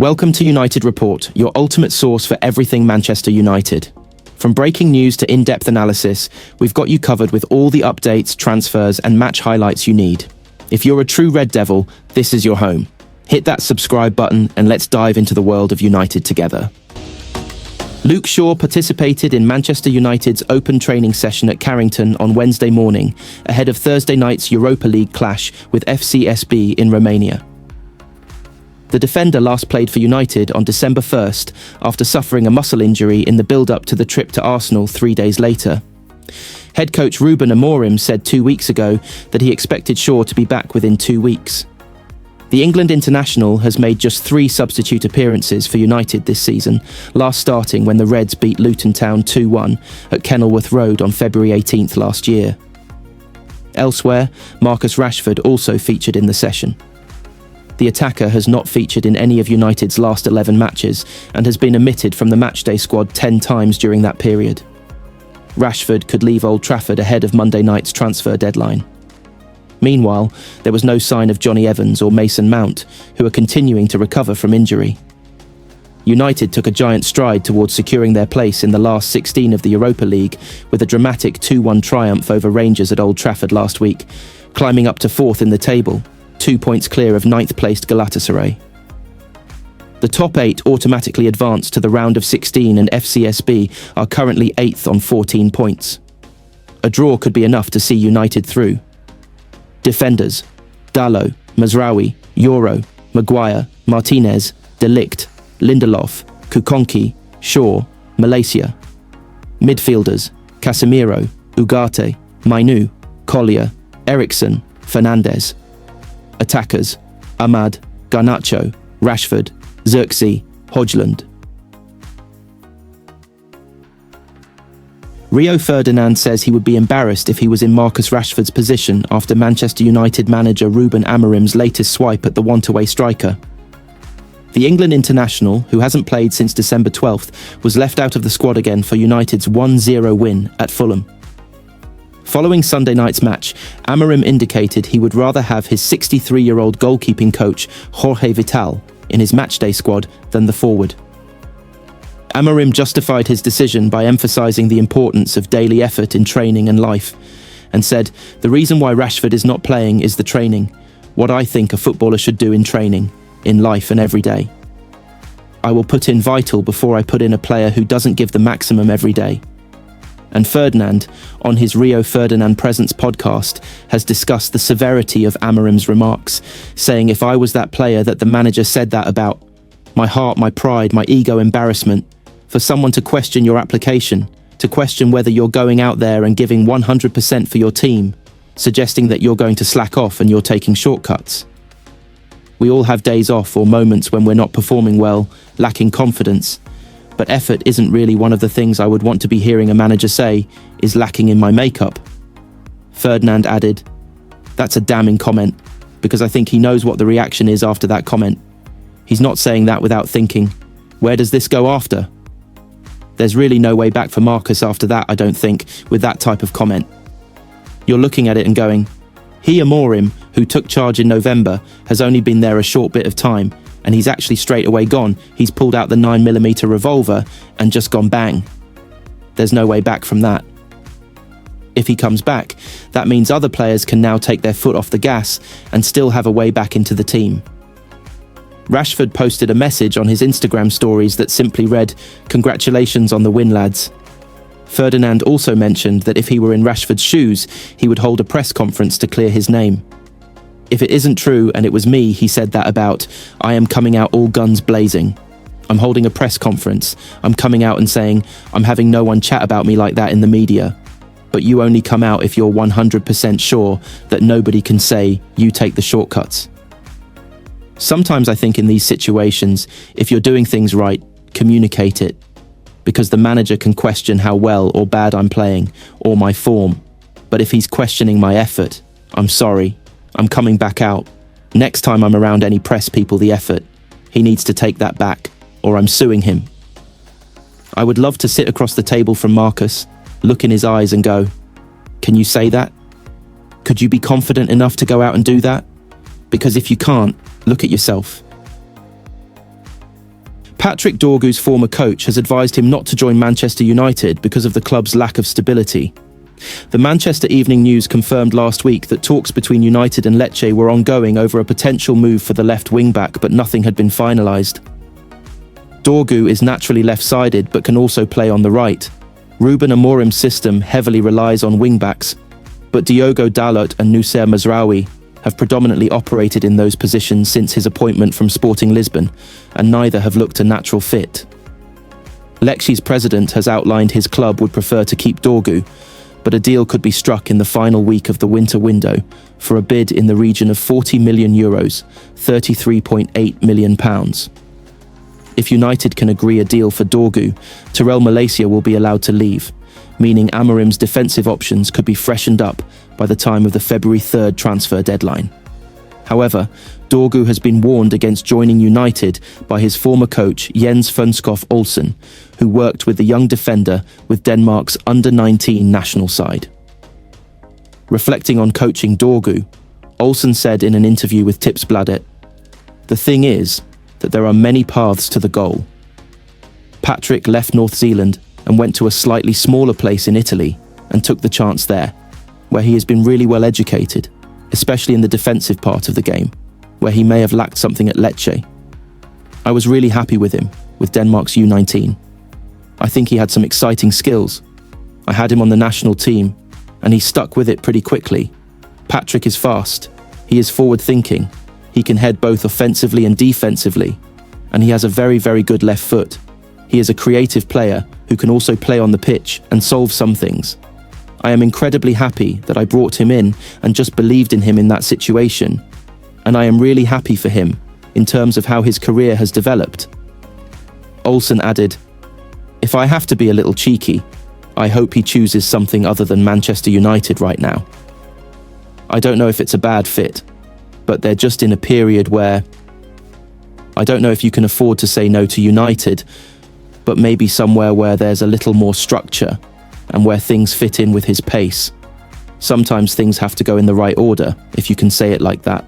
Welcome to United Report, your ultimate source for everything Manchester United. From breaking news to in-depth analysis, we've got you covered with all the updates, transfers, and match highlights you need. If you're a true Red Devil, this is your home. Hit that subscribe button and let's dive into the world of United together. Luke Shaw participated in Manchester United's open training session at Carrington on Wednesday morning, ahead of Thursday night's Europa League clash with FCSB in Romania. The defender last played for United on December 1st after suffering a muscle injury in the build-up to the trip to Arsenal 3 days later. Head coach Ruben Amorim said 2 weeks ago that he expected Shaw to be back within 2 weeks. The England international has made just 3 substitute appearances for United this season, last starting when the Reds beat Luton Town 2-1 at Kenilworth Road on February 18th last year. Elsewhere, Marcus Rashford also featured in the session. The attacker has not featured in any of United's last 11 matches and has been omitted from the matchday squad 10 times during that period. Rashford could leave Old Trafford ahead of Monday night's transfer deadline. Meanwhile, there was no sign of Johnny Evans or Mason Mount, who are continuing to recover from injury. United took a giant stride towards securing their place in the last 16 of the Europa League with a dramatic 2-1 triumph over Rangers at Old Trafford last week, climbing up to 4th in the table, 2 points clear of 9th-placed Galatasaray. The top 8 automatically advanced to the round of 16 and FCSB are currently 8th on 14 points. A draw could be enough to see United through. Defenders: Dalot, Mazraoui, Euro, Maguire, Martinez, De Ligt, Lindelof, Kukonki, Shaw, Malacia. Midfielders: Casemiro, Ugarte, Mainu, Collier, Eriksen, Fernandes. Attackers: Ahmad, Garnacho, Rashford, Xerxes, Højlund. Rio Ferdinand says he would be embarrassed if he was in Marcus Rashford's position after Manchester United manager Ruben Amorim's latest swipe at the want-away striker. The England international, who hasn't played since December 12th, was left out of the squad again for United's 1-0 win at Fulham. Following Sunday night's match, Amorim indicated he would rather have his 63-year-old goalkeeping coach Jorge Vital in his matchday squad than the forward. Amorim justified his decision by emphasising the importance of daily effort in training and life, and said, "The reason why Rashford is not playing is the training, what I think a footballer should do in training, in life and every day. I will put in vital before I put in a player who doesn't give the maximum every day." And Ferdinand, on his Rio Ferdinand Presence podcast, has discussed the severity of Amorim's remarks, saying, "If I was that player that the manager said that about, my heart, my pride, my ego, embarrassment, for someone to question your application, to question whether you're going out there and giving 100% for your team, suggesting that you're going to slack off and you're taking shortcuts. We all have days off or moments when we're not performing well, lacking confidence, but effort isn't really one of the things I would want to be hearing a manager say is lacking in my makeup." Ferdinand added, "That's a damning comment, because I think he knows what the reaction is after that comment. He's not saying that without thinking, where does this go after? There's really no way back for Marcus after that, I don't think, with that type of comment. You're looking at it and going, he, Amorim, who took charge in November, has only been there a short bit of time, and he's actually straight away gone. He's pulled out the 9mm revolver and just gone bang. There's no way back from that. If he comes back, that means other players can now take their foot off the gas and still have a way back into the team." Rashford posted a message on his Instagram stories that simply read, "Congratulations on the win, lads." Ferdinand also mentioned that if he were in Rashford's shoes, he would hold a press conference to clear his name. "If it isn't true and it was me he said that about, I am coming out all guns blazing. I'm holding a press conference. I'm coming out and saying, I'm having no one chat about me like that in the media. But you only come out if you're 100% sure that nobody can say you take the shortcuts." Sometimes I think in these situations, if you're doing things right, communicate it. Because the manager can question how well or bad I'm playing, or my form. But if he's questioning my effort, I'm sorry. I'm coming back out. Next time I'm around any press people, the effort, he needs to take that back, or I'm suing him. I would love to sit across the table from Marcus, look in his eyes and go, "Can you say that? Could you be confident enough to go out and do that? Because if you can't, look at yourself." Patrick Dorgu's former coach has advised him not to join Manchester United because of the club's lack of stability. The Manchester Evening News confirmed last week that talks between United and Lecce were ongoing over a potential move for the left wing-back, but nothing had been finalised. Dorgu is naturally left-sided but can also play on the right. Ruben Amorim's system heavily relies on wing-backs, but Diogo Dalot and Noussair Mazraoui have predominantly operated in those positions since his appointment from Sporting Lisbon, and neither have looked a natural fit. Lecce's president has outlined his club would prefer to keep Dorgu, but a deal could be struck in the final week of the winter window for a bid in the region of €40 million, £33.8 million. If United can agree a deal for Dorgu, Tyrell Malacia will be allowed to leave, meaning Amorim's defensive options could be freshened up by the time of the February 3rd transfer deadline. However, Dorgu has been warned against joining United by his former coach Jens Funskov Olsen, who worked with the young defender with Denmark's under-19 national side. Reflecting on coaching Dorgu, Olsen said in an interview with Tipsbladet, "The thing is that there are many paths to the goal. Patrick left North Zealand and went to a slightly smaller place in Italy and took the chance there, where he has been really well educated, especially in the defensive part of the game, where he may have lacked something at Lecce. I was really happy with him, with Denmark's U19. I think he had some exciting skills. I had him on the national team, and he stuck with it pretty quickly. Patrick is fast, he is forward-thinking, he can head both offensively and defensively, and he has a very, very good left foot. He is a creative player who can also play on the pitch and solve some things. I am incredibly happy that I brought him in and just believed in him in that situation, and I am really happy for him in terms of how his career has developed." Olsen added, "If I have to be a little cheeky, I hope he chooses something other than Manchester United right now. I don't know if it's a bad fit, but they're just in a period where I don't know if you can afford to say no to United, but maybe somewhere where there's a little more structure and where things fit in with his pace. Sometimes things have to go in the right order, if you can say it like that."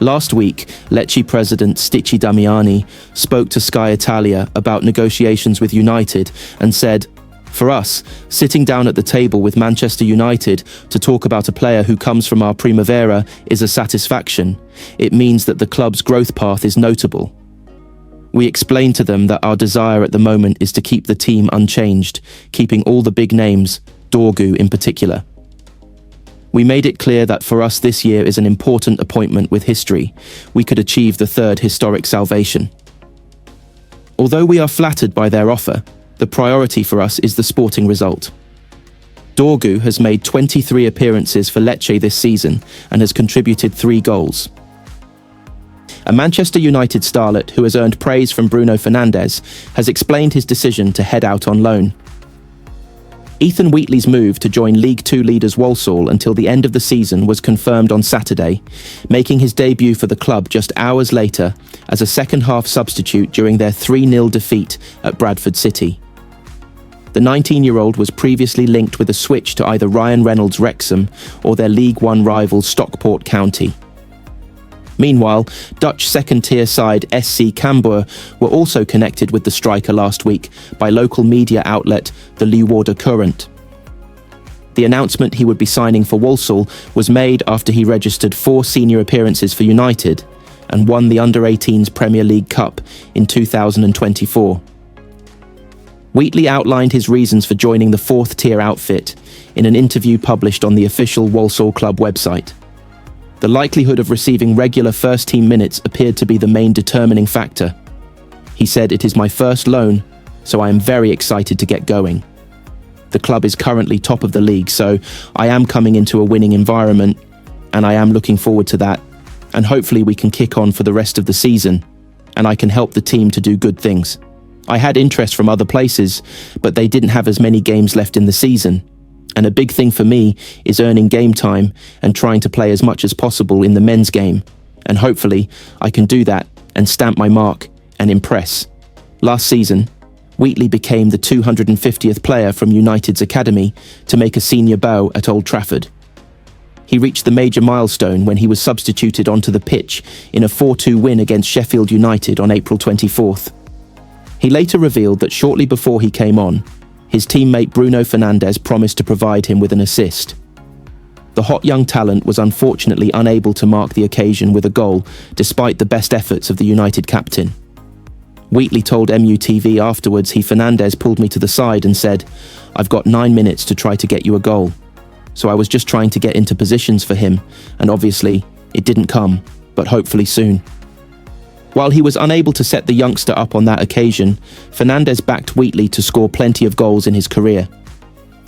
Last week, Lecce president Sticci Damiani spoke to Sky Italia about negotiations with United and said, "For us, sitting down at the table with Manchester United to talk about a player who comes from our Primavera is a satisfaction. It means that the club's growth path is notable. We explained to them that our desire at the moment is to keep the team unchanged, keeping all the big names, Dorgu in particular. We made it clear that for us this year is an important appointment with history. We could achieve the third historic salvation. Although we are flattered by their offer, the priority for us is the sporting result. Dorgu has made 23 appearances for Lecce this season and has contributed 3 goals. A Manchester United starlet who has earned praise from Bruno Fernandes has explained his decision to head out on loan. Ethan Wheatley's move to join League Two leaders Walsall until the end of the season was confirmed on Saturday, making his debut for the club just hours later as a second-half substitute during their 3-0 defeat at Bradford City. The 19-year-old was previously linked with a switch to either Ryan Reynolds' Wrexham or their League One rival Stockport County. Meanwhile, Dutch second-tier side SC Cambuur were also connected with the striker last week by local media outlet the Leeuwarden Courant. The announcement he would be signing for Walsall was made after he registered 4 senior appearances for United and won the Under-18s Premier League Cup in 2024. Wheatley outlined his reasons for joining the 4th-tier outfit in an interview published on the official Walsall club website. The likelihood of receiving regular first-team minutes appeared to be the main determining factor. He said, "It is my first loan, so I am very excited to get going. The club is currently top of the league, so I am coming into a winning environment, and I am looking forward to that, and hopefully we can kick on for the rest of the season, and I can help the team to do good things. I had interest from other places, but they didn't have as many games left in the season. And a big thing for me is earning game time and trying to play as much as possible in the men's game. And hopefully, I can do that and stamp my mark and impress." Last season, Wheatley became the 250th player from United's academy to make a senior bow at Old Trafford. He reached the major milestone when he was substituted onto the pitch in a 4-2 win against Sheffield United on April 24th. He later revealed that shortly before he came on, his teammate Bruno Fernandes promised to provide him with an assist. The hot young talent was unfortunately unable to mark the occasion with a goal, despite the best efforts of the United captain. Wheatley told MUTV afterwards Fernandes pulled me to the side and said, "I've got 9 minutes to try to get you a goal." So I was just trying to get into positions for him, and obviously, it didn't come, but hopefully soon. While he was unable to set the youngster up on that occasion, Fernandes backed Wheatley to score plenty of goals in his career.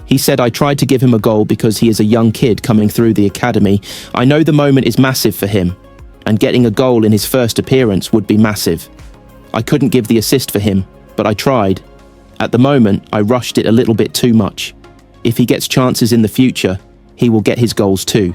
He said, "I tried to give him a goal because he is a young kid coming through the academy. I know the moment is massive for him, and getting a goal in his first appearance would be massive. I couldn't give the assist for him, but I tried. At the moment, I rushed it a little bit too much. If he gets chances in the future, he will get his goals too."